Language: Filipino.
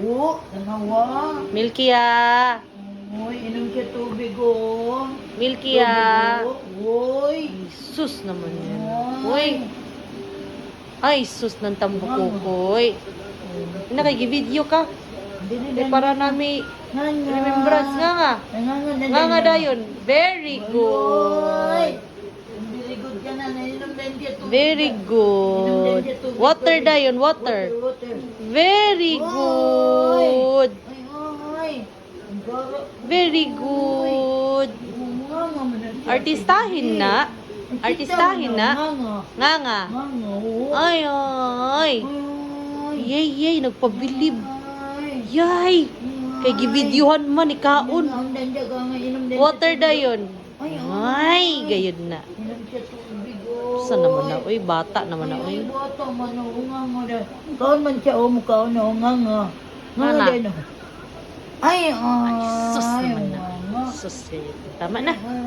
Oo, tanawa. Milky ah. Uy, inom siya tubig, oh. Milky ah. Uy. Sus naman yan. Uy. Ay, sus ng tambukukoy. Nakikibideo ka. Eh, para nami remembrance nga. Nga nga dayon. Very good. Very good ka na. Nainom din siya tubig. Very good. Water dayon, water. Very good. Ay. Very good. Artistahin na. Artistahin na. Nga nga. Ay, ay. Yay, yay. Nagpabilib. Yay. Kay gibidyuhan man, ikaon. Water dayon. Ay, gayon na. Saan naman na? Uy, bata naman na. Uy. Bata man na. Kaon man siya, mukha na. Nga. Ay, Sus naman na. Sus. Tama na.